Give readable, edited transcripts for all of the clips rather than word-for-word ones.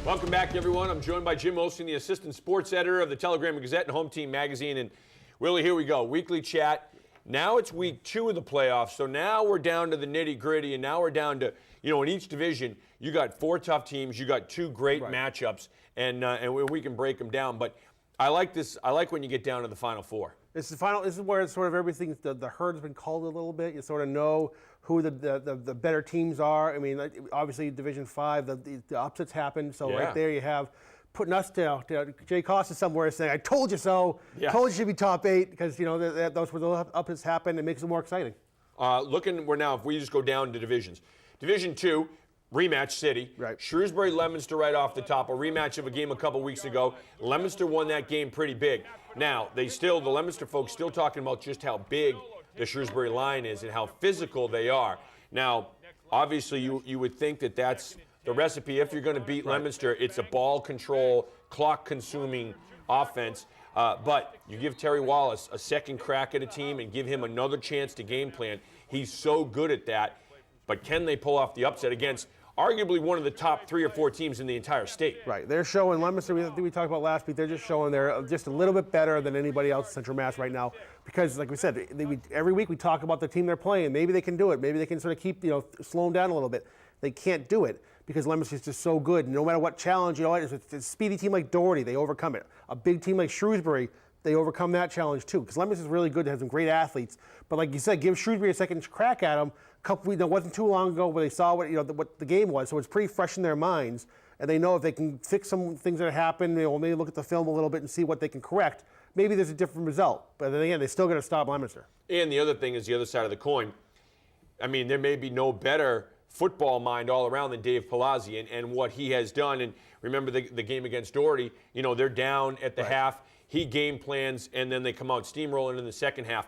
Welcome back, everyone. I'm joined by Jim Olsen, the assistant sports editor of the Telegram and Gazette and Home Team Magazine. And Willie, here we go. Weekly chat. Now it's week 2 of the playoffs, so now we're down to the nitty-gritty, and now we're down to, in each division, you got 4 tough teams, you got 2 great matchups, and we can break them down. But I like this. I like when you get down to the Final Four. This is where it's sort of everything. The herd's been culled a little bit. You sort of know who the better teams are. I mean, obviously Division 5, the upsets happen. So right there you have putting us down. Jay Costa somewhere saying, "I told you so. Told you should be top 8," because those where the upsets happen. It makes it more exciting. We're now, if we just go down to divisions, Division 2. Rematch City. Right. Shrewsbury, Leominster right off the top. A rematch of a game a couple weeks ago. Leominster won that game pretty big. Now, the Leominster folks still talking about just how big the Shrewsbury line is and how physical they are. Now, obviously, you would think that that's the recipe. If you're going to beat Leominster, it's a ball control, clock-consuming offense. But you give Terry Wallace a second crack at a team and give him another chance to game plan. He's so good at that. But can they pull off the upset against arguably one of the top 3 or 4 teams in the entire state? Right. They're showing Leominster, we talked about last week, they're just showing they're just a little bit better than anybody else in Central Mass right now. Because, like we said, every week we talk about the team they're playing. Maybe they can do it. Maybe they can sort of keep, slow them down a little bit. They can't do it because Leominster is just so good. No matter what challenge, it's a speedy team like Doherty, they overcome it. A big team like Shrewsbury, they overcome that challenge too. Because Leominster is really good, they have some great athletes. But like you said, give Shrewsbury a second crack at them. It wasn't too long ago where they saw what the game was, so it's pretty fresh in their minds, and they know if they can fix some things that happen, maybe look at the film a little bit and see what they can correct. Maybe there's a different result, but then again, they still got to stop Leominster. And the other thing is the other side of the coin. I mean, there may be no better football mind all around than Dave Palazzi and what he has done. And remember the game against Doherty. They're down at the half. He game plans, and then they come out steamrolling in the second half.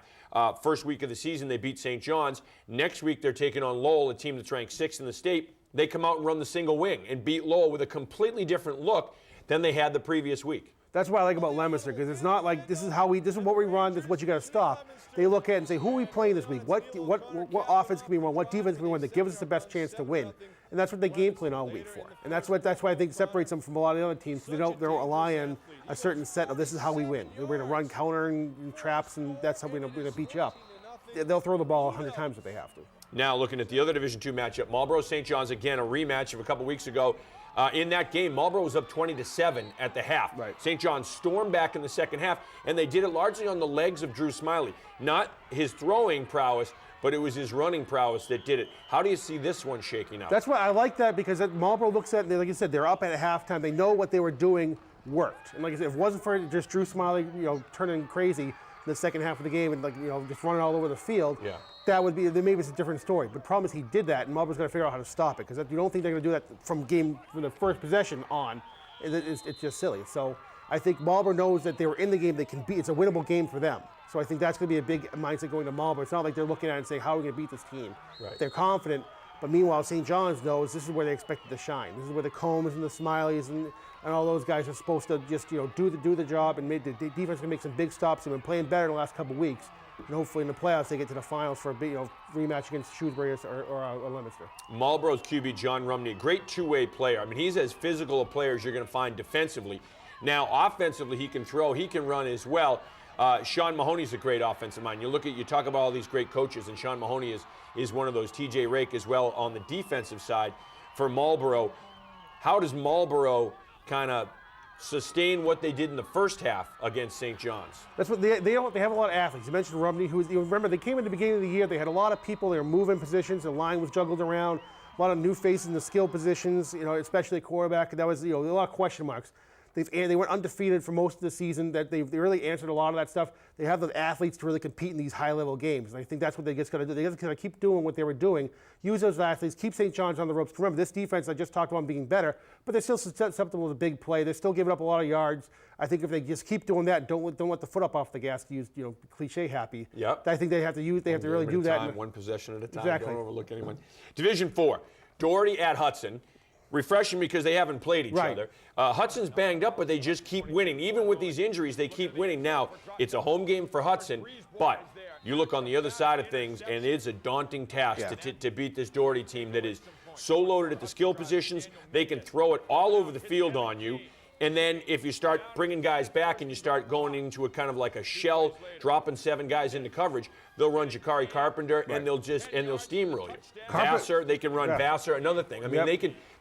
First week of the season, they beat St. John's. Next week, they're taking on Lowell, a team that's ranked 6th in the state. They come out and run the single wing and beat Lowell with a completely different look than they had the previous week. That's what I like about Leominster, because it's not like this is what we run, this is what you got to stop. They look at it and say, who are we playing this week? What offense can we run? What defense can we run that gives us the best chance to win? And that's what they game plan all week for. And that's why I think separates them from a lot of the other teams. They don't rely on a certain set of this is how we win. We're going to run counter and traps, and that's how we're going to beat you up. They'll throw the ball 100 times if they have to. Now looking at the other Division II matchup, Marlboro-St. John's, again, a rematch of a couple weeks ago. In that game, Marlboro was up 20-7 at the half. Right. St. John's stormed back in the second half, and they did it largely on the legs of Drew Smiley. Not his throwing prowess, but it was his running prowess that did it. How do you see this one shaking out? That's why I like that, because Marlboro looks at it, like you said, they're up at halftime. They know what they were doing worked. And like I said, if it wasn't for just Drew Smiley, turning crazy in the second half of the game and just running all over the field, that would be, maybe it's a different story. But the problem is he did that, and Marlboro's got to figure out how to stop it, because you don't think they're going to do that from the first possession on. It's just silly. So I think Marlboro knows that they were in the game. They can beat. It's a winnable game for them. So I think that's going to be a big mindset going to Marlboro. It's not like they're looking at it and saying, how are we going to beat this team? Right. They're confident. But meanwhile, St. John's knows this is where they expected to shine. This is where the Combs and the Smileys and all those guys are supposed to just do the job, and the defense can make some big stops. They've been playing better in the last couple of weeks. And hopefully in the playoffs they get to the finals for a big rematch against Shrewsbury or Leominster. Marlboro's QB, John Rumney, a great two-way player. I mean, he's as physical a player as you're going to find defensively. Now, offensively, he can throw, he can run as well. Sean Mahoney's a great offensive mind. You talk about all these great coaches, and Sean Mahoney is one of those. TJ Rake as well on the defensive side for Marlboro. How does Marlboro kind of sustain what they did in the first half against St. John's? That's what they have a lot of athletes. You mentioned Rumney, remember they came in the beginning of the year. They had a lot of people. They were moving positions. The line was juggled around. A lot of new faces in the skill positions. Especially quarterback. That was a lot of question marks. They went undefeated for most of the season. That they really answered a lot of that stuff. They have the athletes to really compete in these high-level games. And I think that's what they just got to do. They just got to keep doing what they were doing. Use those athletes. Keep St. John's on the ropes. Remember, this defense I just talked about being better, but they're still susceptible to big play. They're still giving up a lot of yards. I think if they just keep doing that, don't let the foot up off the gas to use cliche happy. Yep. I think they have to really do that. One possession at a time. Exactly. Don't overlook anyone. Division 4, Doherty at Hudson. Refreshing because they haven't played each other. Hudson's banged up, but they just keep winning. Even with these injuries, they keep winning. Now, it's a home game for Hudson, but you look on the other side of things, and it's a daunting task to beat this Doherty team that is so loaded at the skill positions, they can throw it all over the field on you. And then if you start bringing guys back and you start going into a kind of like a shell, dropping 7 guys into coverage, they'll run Jakari Carpenter and they'll steamroll you. Vassar, they can run Vassar. Another thing, I mean,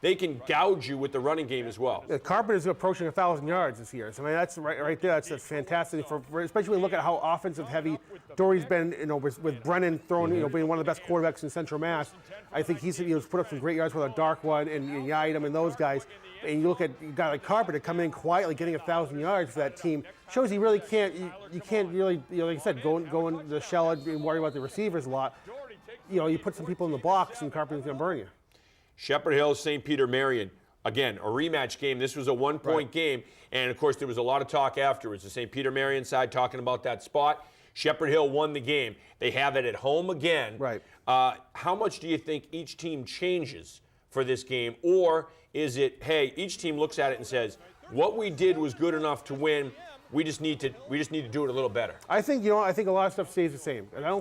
they can gouge you with the running game as well. Yeah, Carpenter's approaching 1,000 yards this year. So I mean, that's right there. That's fantastic especially when you look at how offensive heavy Dory's been. With Brennan throwing, being one of the best quarterbacks in Central Mass. I think he's put up some great yards with a dark one and Yidam and those guys. And you look at a guy like Carpenter coming in quietly, getting 1,000 yards for that team, shows he really can't. You can't really, like I said, go in the shell and worry about the receivers a lot. You put some people in the box, and Carpenter's gonna burn you. Shepherd Hill, St. Peter Marion. Again, a rematch game. This was a one-point game, and of course there was a lot of talk afterwards. The St. Peter Marion side talking about that spot. Shepherd Hill won the game. They have it at home again. Right. How much do you think each team changes for this game, or is it, hey, each team looks at it and says, what we did was good enough to win. We just need to do it a little better. I think a lot of stuff stays the same, and I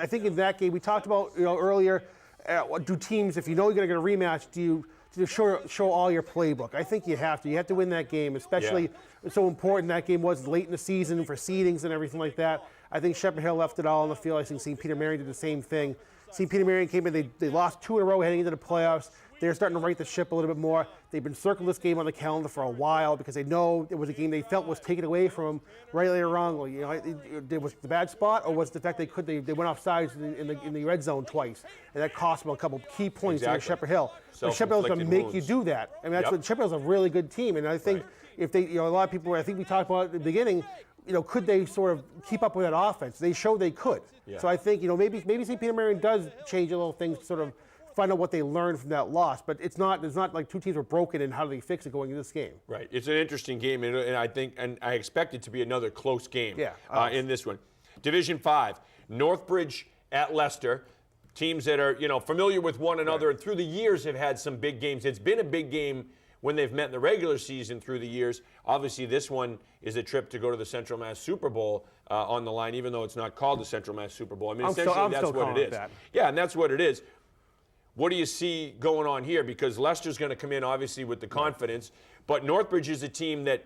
think in that game we talked about earlier. Do teams, if you know you're going to get a rematch, do you show all your playbook? I think you have to. You have to win that game, especially it's so important that game was late in the season for seedings and everything like that. I think Shepherd Hill left it all on the field. I think St. Peter Marion did the same thing. St. Peter Marion came in, they lost 2 in a row heading into the playoffs. They're starting to right the ship a little bit more. They've been circling this game on the calendar for a while because they know it was a game they felt was taken away from them, rightly or wrongly. It was the bad spot, or was it the fact they went off sides in the red zone twice, and that cost them a couple key points against Shepherd Hill. So Shepherd Hill's going to make you do that. I mean, that's what Shepherd Hill's a really good team, and I think if they, a lot of people, I think we talked about at the beginning, could they sort of keep up with that offense? They showed they could. Yeah. So I think maybe St. Peter Marion does change a little things, sort of find out what they learned from that loss, but it's not like 2 teams were broken and how do they fix it going into this game. Right. It's an interesting game, and I expect it to be another close game in this one. Division 5, Northbridge at Leicester, teams that are familiar with one another and through the years have had some big games. It's been a big game when they've met in the regular season through the years. Obviously, this one is a trip to go to the Central Mass Super Bowl on the line, even though it's not called the Central Mass Super Bowl. I mean, essentially, that's what it is. Yeah, and that's what it is. What do you see going on here? Because Leicester's going to come in, obviously, with the confidence. But Northbridge is a team that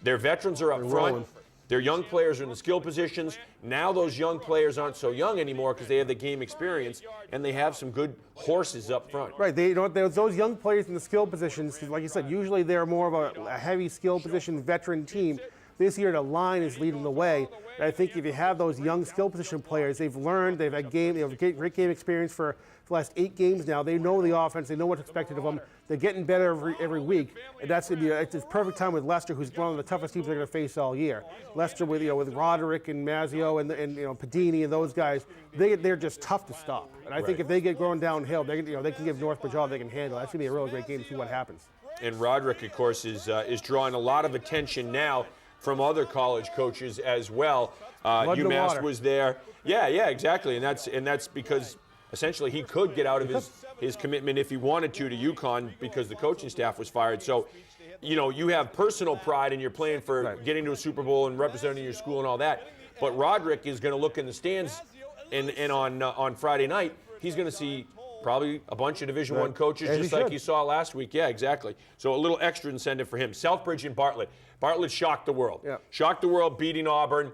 their veterans are up front. Their young players are in the skill positions. Now those young players aren't so young anymore because they have the game experience, and they have some good horses up front. Right. Those young players in the skill positions, like you said, usually they're more of a heavy skill position veteran team. This year, the line is leading the way. And I think if you have those young skill position players, they've learned, they have great game experience for the last 8 games now. They know the offense, they know what's expected of them. They're getting better every week, and it's a perfect time with Leicester, who's one of the toughest teams they're going to face all year. Leicester with Roderick and Mazzio and Padini and those guys, they're just tough to stop. And I think if they get going downhill, they can give Northbridge all they can handle. That's going to be a really great game to see what happens. And Roderick, of course, is drawing a lot of attention now from other college coaches as well. UMass was there. Yeah, exactly. And that's because essentially he could get out of his commitment if he wanted to UConn because the coaching staff was fired. So, you have personal pride and you're playing for getting to a Super Bowl and representing your school and all that. But Roderick is going to look in the stands and on Friday night, he's going to see probably a bunch of Division I coaches just like you saw last week. Yeah, exactly. So a little extra incentive for him. Southbridge and Bartlett. Bartlett shocked the world. Yeah. Shocked the world beating Auburn.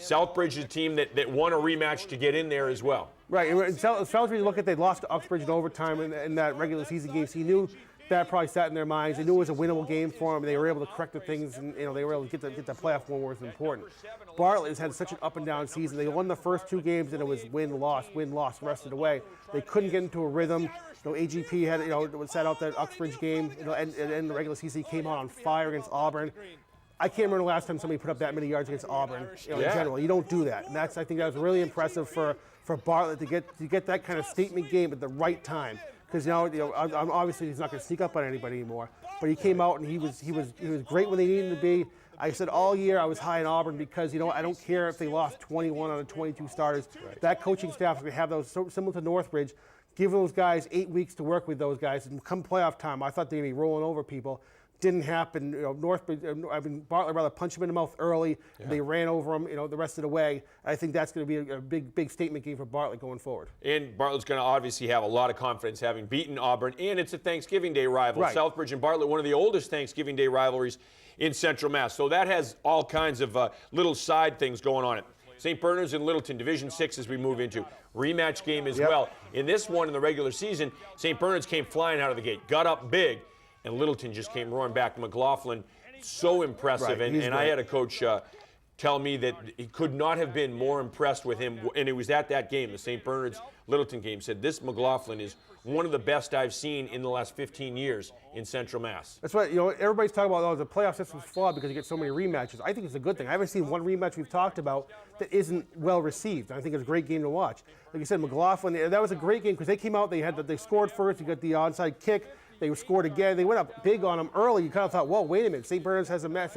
Southbridge is a team that won a rematch to get in there as well. Right. And Southbridge, they lost to Uxbridge in overtime in that regular season game. So you knew that probably sat in their minds. They knew it was a winnable game for them, and they were able to correct the things, and they were able to get the playoff one where it was important. Bartlett has had such an up and down season. They won the first 2 games, and it was win, loss, the rest of the way. They couldn't get into a rhythm. AGP had sat out that Uxbridge game, and the regular season he came out on fire against Auburn. I can't remember the last time somebody put up that many yards against Auburn. In general, you don't do that, and I think that was really impressive for Bartlett to get that kind of statement game at the right time. Because obviously he's not going to sneak up on anybody anymore. But he came out and he was great when they needed him to be. I said all year I was high in Auburn because I don't care if they lost 21 out of 22 starters. Right. That coaching staff is going to have those similar to Northbridge. Give those guys 8 weeks to work with those guys, and come playoff time, I thought they'd be rolling over people. didn't happen. Northbridge, Bartlett rather punched him in the mouth early. Yeah. They ran over him, the rest of the way. I think that's going to be a big statement game for Bartlett going forward. And Bartlett's going to obviously have a lot of confidence having beaten Auburn, and it's a Thanksgiving Day rival. Right. Southbridge and Bartlett, one of the oldest Thanksgiving Day rivalries in Central Mass. So that has all kinds of little side things going on it. St. Bernard's and Littleton, Division 6 as we move into. Rematch game as well. In this one in the regular season, St. Bernard's came flying out of the gate, got up big, and Littleton just came roaring back. McLaughlin, so impressive. Right, and I had a coach tell me that he could not have been more impressed with him. And it was at that game, the St. Bernard's Littleton game, said this McLaughlin is one of the best I've seen in the last 15 years in Central Mass. That's what, everybody's talking about, the playoff system's flawed because you get so many rematches. I think it's a good thing. I haven't seen one rematch we've talked about that isn't well received. I think it's a great game to watch. Like you said, McLaughlin, that was a great game because they came out, they scored first, you got the onside kick, they scored again, they went up big on them early. You kind of thought, whoa, wait a minute, St. Bernard's has a match.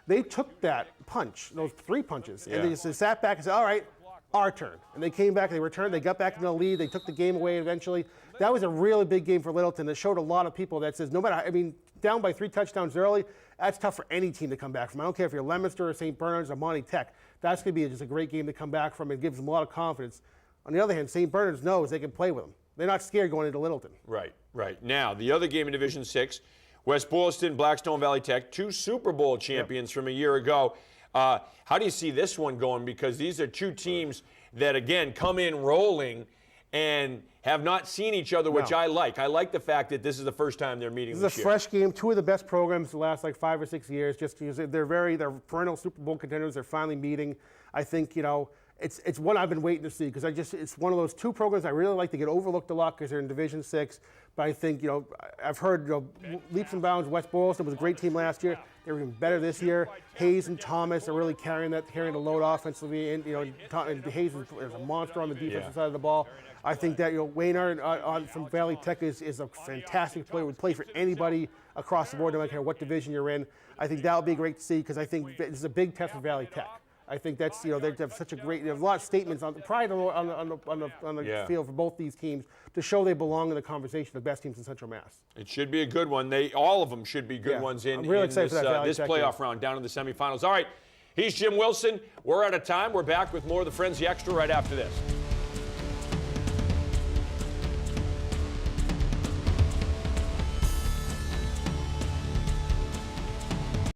They took that punch, those 3 punches, and they just sat back and said, all right, our turn. And they came back, they returned, they got back in the lead, they took the game away eventually. That was a really big game for Littleton that showed a lot of people that says no matter, down by 3 touchdowns early, that's tough for any team to come back from. I don't care if you're Leominster or St. Bernard's or Monty Tech. That's going to be just a great game to come back from and gives them a lot of confidence. On the other hand, St. Bernard's knows they can play with them. They're not scared going into Littleton. Right. Now, the other game in Division 6, West Boylston, Blackstone Valley Tech, 2 Super Bowl champions from a year ago. How do you see this one going? Because these are 2 teams that, again, come in rolling and have not seen each other, which I like. I like the fact that this is the first time they're meeting this year. This is a fresh game. 2 of the best programs the last 5 or 6 years. Just because they're perennial Super Bowl contenders. They're finally meeting. I think it's one I've been waiting to see because it's one of those 2 programs I really like to get overlooked a lot because they're in Division 6. But I think I've heard leaps and bounds. West Boylston was a great team last year. They're even better this year. Hayes and Thomas are really carrying the load offensively. And Hayes is a monster on the defensive side of the ball. I think that Waynard from Valley Tech is a fantastic player. Would play for anybody across the board, no matter what division you're in. I think that would be great to see because I think this is a big test for Valley Tech. I think that's they have such a great. There's a lot of statements on pride on the field for both these teams to show they belong in the conversation of the best teams in Central Mass. It should be a good one. All of them should be good ones in this playoff round down in the semifinals. All right, he's Jim Wilson. We're out of time. We're back with more of the Frenzy Extra right after this.